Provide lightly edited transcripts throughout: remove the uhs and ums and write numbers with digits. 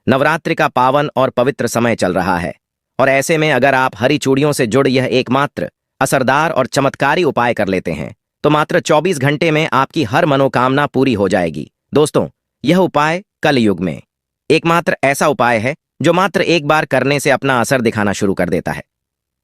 नवरात्रि का पावन और पवित्र समय चल रहा है और ऐसे में अगर आप हरी चूड़ियों से जुड़ यह एकमात्र असरदार और चमत्कारी उपाय कर लेते हैं तो मात्र 24 घंटे में आपकी हर मनोकामना पूरी हो जाएगी। दोस्तों, यह उपाय कलयुग में एकमात्र ऐसा उपाय है जो मात्र एक बार करने से अपना असर दिखाना शुरू कर देता है।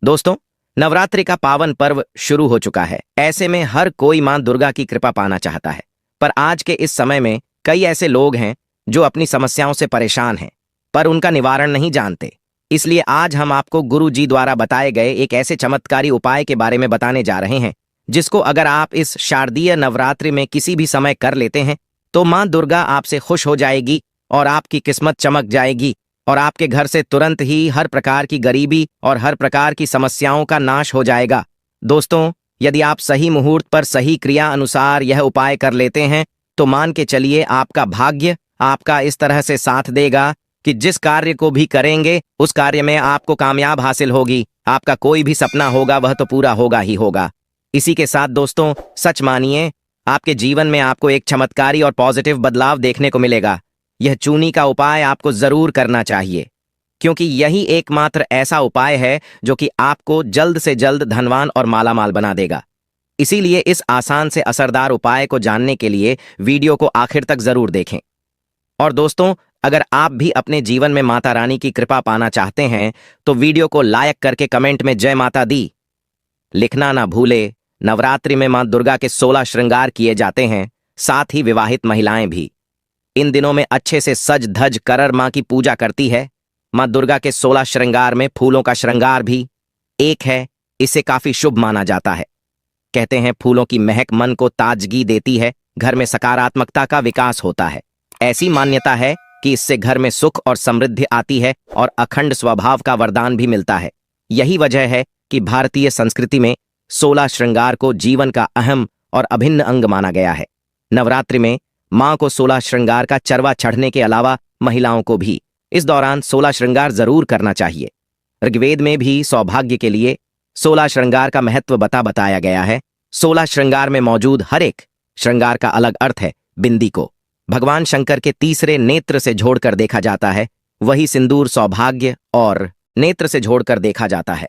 दोस्तों, नवरात्रि का पावन पर्व शुरू हो चुका है। ऐसे में हर कोई मां दुर्गा की कृपा पाना चाहता है, पर आज के इस समय में कई ऐसे लोग हैं जो अपनी समस्याओं से परेशान हैं पर उनका निवारण नहीं जानते। इसलिए आज हम आपको गुरु जी द्वारा बताए गए एक ऐसे चमत्कारी उपाय के बारे में बताने जा रहे हैं जिसको अगर आप इस शारदीय नवरात्रि में किसी भी समय कर लेते हैं तो मां दुर्गा आपसे खुश हो जाएगी और आपकी किस्मत चमक जाएगी और आपके घर से तुरंत ही हर प्रकार की गरीबी और हर प्रकार की समस्याओं का नाश हो जाएगा। दोस्तों, यदि आप सही मुहूर्त पर सही क्रिया अनुसार यह उपाय कर लेते हैं तो मान के चलिए आपका भाग्य आपका इस तरह से साथ देगा कि जिस कार्य को भी करेंगे उस कार्य में आपको कामयाब हासिल होगी। आपका कोई भी सपना होगा वह तो पूरा होगा ही होगा। इसी के साथ दोस्तों, सच मानिए आपके जीवन में आपको एक चमत्कारी और पॉजिटिव बदलाव देखने को मिलेगा। यह चूनी का उपाय आपको जरूर करना चाहिए क्योंकि यही एकमात्र ऐसा उपाय है जो कि आपको जल्द से जल्द धनवान और मालामाल बना देगा। इसीलिए इस आसान से असरदार उपाय को जानने के लिए वीडियो को आखिर तक जरूर देखें। और दोस्तों, अगर आप भी अपने जीवन में माता रानी की कृपा पाना चाहते हैं तो वीडियो को लाइक करके कमेंट में जय माता दी लिखना ना भूले। नवरात्रि में मां दुर्गा के 16 श्रृंगार किए जाते हैं, साथ ही विवाहित महिलाएं भी इन दिनों में अच्छे से सज धज कर मां की पूजा करती है। मां दुर्गा के 16 श्रृंगार में फूलों का श्रृंगार भी एक है। इसे काफी शुभ माना जाता है। कहते हैं फूलों की महक मन को ताजगी देती है, घर में सकारात्मकता का विकास होता है। ऐसी मान्यता है कि इससे घर में सुख और समृद्धि आती है और अखंड स्वभाव का वरदान भी मिलता है। यही वजह है कि भारतीय संस्कृति में 16 श्रृंगार को जीवन का अहम और अभिन्न अंग माना गया है। नवरात्रि में मां को 16 श्रृंगार का चरवा चढ़ने के अलावा महिलाओं को भी इस दौरान 16 श्रृंगार जरूर करना चाहिए। ऋग्वेद में भी सौभाग्य के लिए 16 श्रृंगार का महत्व बताया गया है। 16 श्रृंगार में मौजूद हर एक श्रृंगार का अलग अर्थ है। बिंदी को भगवान शंकर के तीसरे नेत्र से जोड़कर देखा जाता है, वही सिंदूर सौभाग्य और नेत्र से जोड़कर देखा जाता है।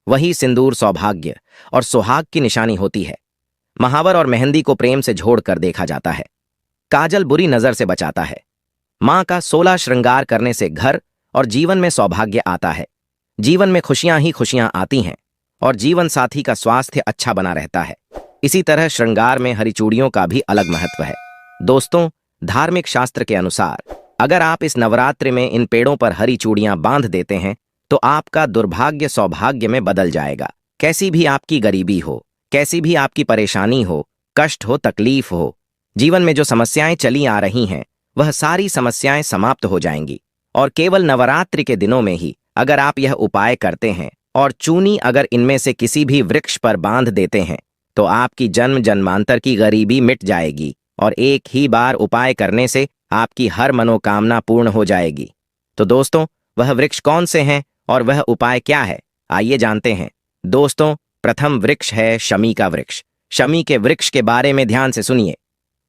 वही सिंदूर सौभाग्य और सुहाग की निशानी होती है। महावर और मेहंदी को प्रेम से जोड़कर देखा जाता है। काजल बुरी नजर से बचाता है। मां का 16 श्रृंगार करने से घर और जीवन में सौभाग्य आता है। जीवन में खुशियां ही खुशियां आती हैं और जीवन साथी का स्वास्थ्य अच्छा बना रहता है। इसी तरह श्रृंगार में हरी चूड़ियों का भी अलग महत्व है। दोस्तों, धार्मिक शास्त्र के अनुसार अगर आप इस नवरात्रि में इन पेड़ों पर हरी चूड़ियां बांध देते हैं तो आपका दुर्भाग्य सौभाग्य में बदल जाएगा। कैसी भी आपकी गरीबी हो, कैसी भी आपकी परेशानी हो, कष्ट हो, तकलीफ हो, जीवन में जो समस्याएं चली आ रही हैं वह सारी समस्याएं समाप्त हो जाएंगी। और केवल नवरात्रि के दिनों में ही अगर आप यह उपाय करते हैं और चूनी अगर इनमें से किसी भी वृक्ष पर बांध देते हैं तो आपकी जन्म जन्मांतर की गरीबी मिट जाएगी और एक ही बार उपाय करने से आपकी हर मनोकामना पूर्ण हो जाएगी। तो दोस्तों, वह वृक्ष कौन से हैं और वह उपाय क्या है, आइए जानते हैं। दोस्तों, प्रथम वृक्ष है शमी का वृक्ष। शमी के वृक्ष के बारे में ध्यान से सुनिए।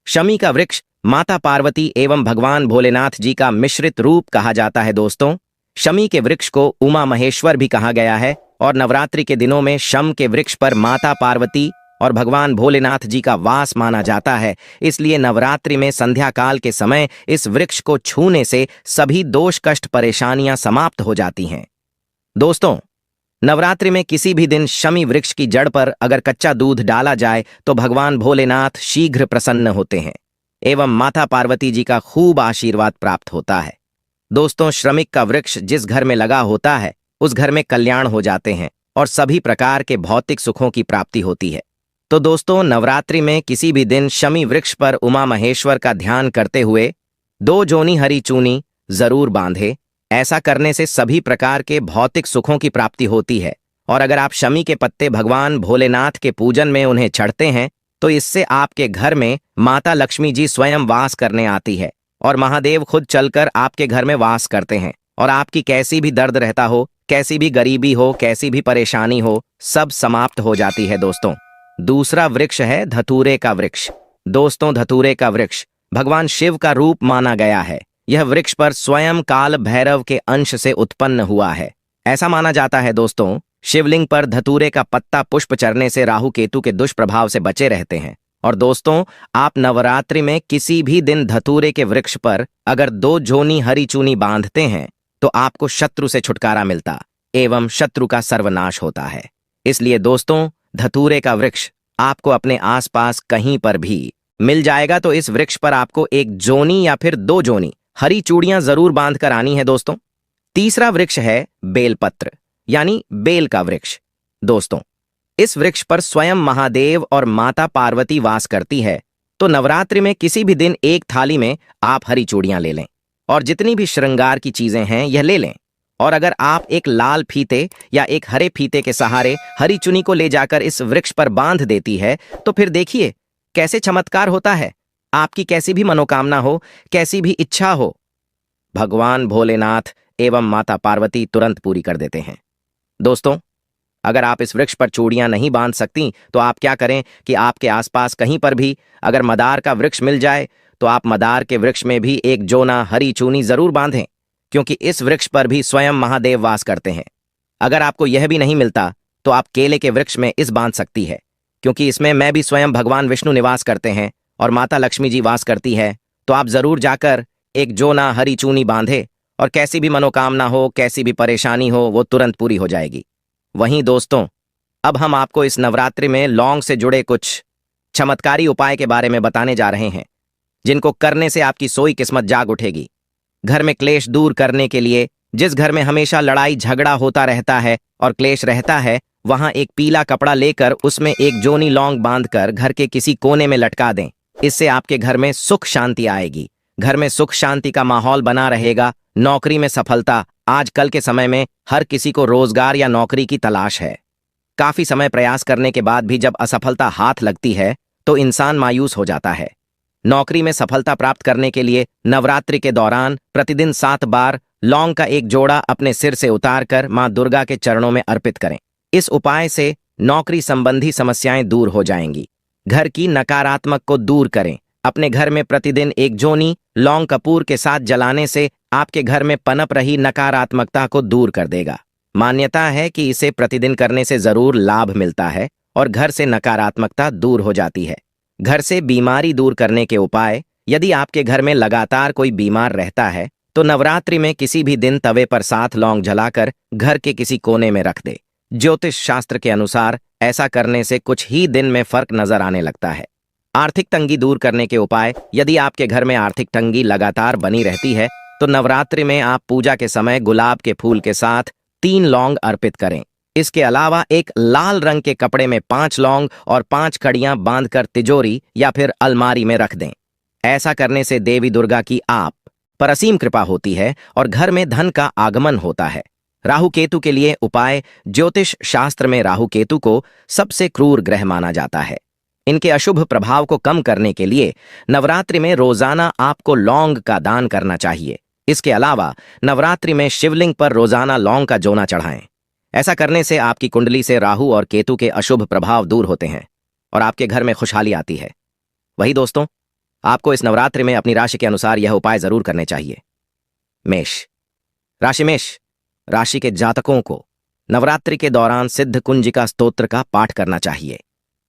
शमी का वृक्ष माता पार्वती एवं भगवान भोलेनाथ जी का मिश्रित रूप कहा जाता है। दोस्तों, शमी के वृक्ष को उमा महेश्वर भी कहा गया है और नवरात्रि के दिनों में शम के वृक्ष पर माता पार्वती और भगवान भोलेनाथ जी का वास माना जाता है। इसलिए नवरात्रि में संध्या काल के समय इस वृक्ष को छूने से सभी दोष कष्ट परेशानियां समाप्त हो जाती हैं। दोस्तों, नवरात्रि में किसी भी दिन शमी वृक्ष की जड़ पर अगर कच्चा दूध डाला जाए तो भगवान भोलेनाथ शीघ्र प्रसन्न होते हैं एवं माता पार्वती जी का खूब आशीर्वाद प्राप्त होता है। दोस्तों, श्रमिक का वृक्ष जिस घर में लगा होता है उस घर में कल्याण हो जाते हैं और सभी प्रकार के भौतिक सुखों की प्राप्ति होती है। तो दोस्तों, नवरात्रि में किसी भी दिन शमी वृक्ष पर उमा महेश्वर का ध्यान करते हुए 2 जोनी हरी चूनी जरूर बांधे। ऐसा करने से सभी प्रकार के भौतिक सुखों की प्राप्ति होती है। और अगर आप शमी के पत्ते भगवान भोलेनाथ के पूजन में उन्हें चढ़ते हैं तो इससे आपके घर में माता लक्ष्मी जी स्वयं वास करने आती है और महादेव खुद चलकर आपके घर में वास करते हैं और आपकी कैसी भी दर्द रहता हो, कैसी भी गरीबी हो, कैसी भी परेशानी हो, सब समाप्त हो जाती है। दोस्तों, दूसरा वृक्ष है धतूरे का वृक्ष। दोस्तों, धतूरे का वृक्ष भगवान शिव का रूप माना गया है। यह वृक्ष पर स्वयं काल भैरव के अंश से उत्पन्न हुआ है। ऐसा माना जाता है दोस्तों, शिवलिंग पर धतूरे का पत्ता पुष्प चढ़ने से राहु केतु के दुष्प्रभाव से बचे रहते हैं। और दोस्तों, आप नवरात्रि में किसी भी दिन धतूरे के वृक्ष पर अगर 2 जोनी हरी चूनी बांधते हैं तो आपको शत्रु से छुटकारा मिलता एवं शत्रु का सर्वनाश होता है। इसलिए दोस्तों, धतूरे का वृक्ष आपको अपने आसपास कहीं पर भी मिल जाएगा तो इस वृक्ष पर आपको 1 जोनी या फिर 2 जोनी हरी चूड़ियां जरूर बांध कर आनी है दोस्तों। तीसरा वृक्ष है बेलपत्र यानी बेल का वृक्ष। दोस्तों, इस वृक्ष पर स्वयं महादेव और माता पार्वती वास करती है, तो नवरात्रि में किसी भी दिन 1 थाली में आप हरी चूड़ियां ले लें और जितनी भी श्रृंगार की चीजें हैं यह ले लें। और अगर आप एक लाल फीते या एक हरे फीते के सहारे हरी चुनी को ले जाकर इस वृक्ष पर बांध देती है तो फिर देखिए कैसे चमत्कार होता है। आपकी कैसी भी मनोकामना हो, कैसी भी इच्छा हो, भगवान भोलेनाथ एवं माता पार्वती तुरंत पूरी कर देते हैं। दोस्तों, अगर आप इस वृक्ष पर चूड़ियां नहीं बांध सकती तो आप क्या करें कि आपके आसपास कहीं पर भी अगर मदार का वृक्ष मिल जाए तो आप मदार के वृक्ष में भी 1 जोना हरी चूनी जरूर बांधें, क्योंकि इस वृक्ष पर भी स्वयं महादेव वास करते हैं। अगर आपको यह भी नहीं मिलता तो आप केले के वृक्ष में इस बांध सकती है, क्योंकि इसमें मैं भी स्वयं भगवान विष्णु निवास करते हैं और माता लक्ष्मी जी वास करती है। तो आप जरूर जाकर 1 जोना हरी चूनी बांधे और कैसी भी मनोकामना हो, कैसी भी परेशानी हो, वो तुरंत पूरी हो जाएगी। वहीं दोस्तों, अब हम आपको इस नवरात्रि में लौंग से जुड़े कुछ चमत्कारी उपाय के बारे में बताने जा रहे हैं, जिनको करने से आपकी सोई किस्मत जाग उठेगी। घर में क्लेश दूर करने के लिए, जिस घर में हमेशा लड़ाई झगड़ा होता रहता है और क्लेश रहता है, वहां एक पीला कपड़ा लेकर उसमें 1 जोनी लौंग बांधकर घर के किसी कोने में लटका दें। इससे आपके घर में सुख शांति आएगी, घर में सुख शांति का माहौल बना रहेगा। नौकरी में सफलता, आजकल के समय में हर किसी को रोजगार या नौकरी की तलाश है। काफी समय प्रयास करने के बाद भी जब असफलता हाथ लगती है तो इंसान मायूस हो जाता है। नौकरी में सफलता प्राप्त करने के लिए नवरात्रि के दौरान प्रतिदिन 7 बार लौंग का 1 जोड़ा अपने सिर से उतारकर मां दुर्गा के चरणों में अर्पित करें। इस उपाय से नौकरी संबंधी समस्याएं दूर हो जाएंगी। घर की नकारात्मक को दूर करें। अपने घर में प्रतिदिन 1 जोनी लौंग कपूर के साथ जलाने से आपके घर में पनप रही नकारात्मकता को दूर कर देगा। मान्यता है कि इसे प्रतिदिन करने से जरूर लाभ मिलता है और घर से नकारात्मकता दूर हो जाती है। घर से बीमारी दूर करने के उपाय, यदि आपके घर में लगातार कोई बीमार रहता है तो नवरात्रि में किसी भी दिन तवे पर 7 लौंग जलाकर घर के किसी कोने में रख दे। ज्योतिष शास्त्र के अनुसार ऐसा करने से कुछ ही दिन में फर्क नजर आने लगता है। आर्थिक तंगी दूर करने के उपाय, यदि आपके घर में आर्थिक तंगी लगातार बनी रहती है तो नवरात्रि में आप पूजा के समय गुलाब के फूल के साथ 3 लौंग अर्पित करें। इसके अलावा एक लाल रंग के कपड़े में 5 लौंग और 5 कड़ियां बांधकर तिजोरी या फिर अलमारी में रख दें। ऐसा करने से देवी दुर्गा की आप पर असीम कृपा होती है और घर में धन का आगमन होता है। राहु केतु के लिए उपाय, ज्योतिष शास्त्र में राहु केतु को सबसे क्रूर ग्रह माना जाता है। इनके अशुभ प्रभाव को कम करने के लिए नवरात्रि में रोजाना आपको लौंग का दान करना चाहिए। इसके अलावा नवरात्रि में शिवलिंग पर रोजाना लौंग का जोना चढ़ाएं। ऐसा करने से आपकी कुंडली से राहु और केतु के अशुभ प्रभाव दूर होते हैं और आपके घर में खुशहाली आती है। वही दोस्तों, आपको इस नवरात्रि में अपनी राशि के अनुसार यह उपाय जरूर करने चाहिए। मेष राशि। मेष राशि के जातकों को नवरात्रि के दौरान सिद्ध कुंजिका स्तोत्र का पाठ करना चाहिए।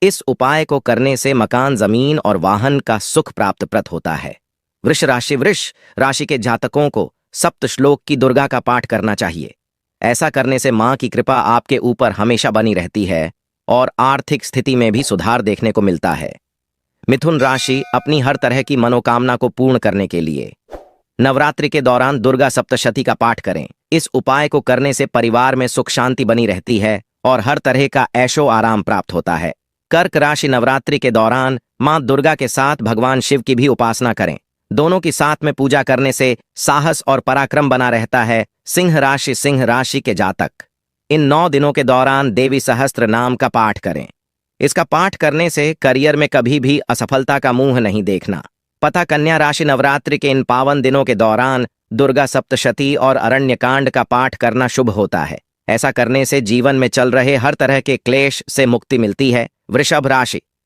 इस उपाय को करने से मकान, जमीन और वाहन का सुख प्राप्त प्रत होता है। वृष राशि के जातकों को सप्त श्लोक की दुर्गा का पाठ करना चाहिए। ऐसा करने से मां की कृपा आपके ऊपर हमेशा बनी रहती है और आर्थिक स्थिति में भी सुधार देखने को मिलता है। मिथुन राशि अपनी हर तरह की मनोकामना को पूर्ण करने के लिए नवरात्रि के दौरान दुर्गा सप्तशती का पाठ करें। इस उपाय को करने से परिवार में सुख शांति बनी रहती है और हर तरह का ऐशो आराम प्राप्त होता है। कर्क राशि नवरात्रि के दौरान मां दुर्गा के साथ भगवान शिव की भी उपासना करें। दोनों की साथ में पूजा करने से साहस और पराक्रम बना रहता है। सिंह राशि के जातक इन 9 दिनों के दौरान देवी सहस्त्र नाम का पाठ करें। इसका पाठ करने से करियर में कभी भी असफलता का मुंह नहीं देखना। पता कन्या राशि नवरात्रि के इन पावन दिनों के दौरान दुर्गा सप्तशती और अरण्यकांड का पाठ करना शुभ होता है। ऐसा करने से जीवन में चल रहे हर तरह के क्लेश से मुक्ति मिलती है।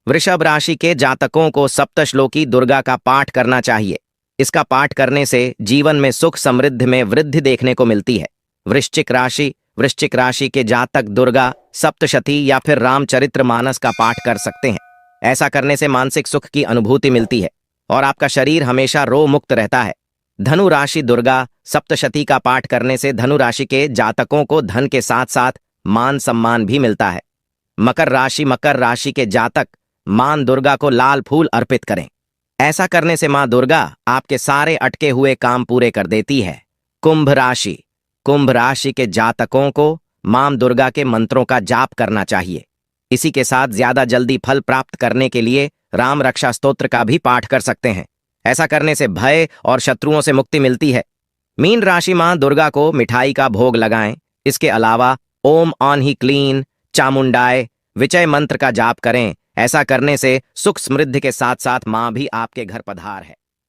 वृषभ राशि के जातकों को सप्तश्लोकी दुर्गा का पाठ करना चाहिए। इसका पाठ करने से जीवन में सुख समृद्धि में वृद्धि देखने को मिलती है। वृश्चिक राशि के जातक दुर्गा सप्तशती या फिर रामचरितमानस का पाठ कर सकते हैं। ऐसा करने से मानसिक सुख की अनुभूति मिलती है और आपका शरीर हमेशा रोग मुक्त रहता है। धनु राशि दुर्गा सप्तशती का पाठ करने से धनु राशि के जातकों को धन के साथ साथ मान सम्मान भी मिलता है। मकर राशि के जातक मां दुर्गा को लाल फूल अर्पित करें। ऐसा करने से मां दुर्गा आपके सारे अटके हुए काम पूरे कर देती है। कुंभ राशि के जातकों को मां दुर्गा के मंत्रों का जाप करना चाहिए। इसी के साथ ज्यादा जल्दी फल प्राप्त करने के लिए राम रक्षा स्तोत्र का भी पाठ कर सकते हैं। ऐसा करने से भय और शत्रुओं से मुक्ति मिलती है। मीन राशि मां दुर्गा को मिठाई का भोग लगाएं। इसके अलावा ओम ऑन ही क्लीन चामुंडाय विजय मंत्र का जाप करें। ऐसा करने से सुख समृद्धि के साथ साथ मां भी आपके घर पधार है।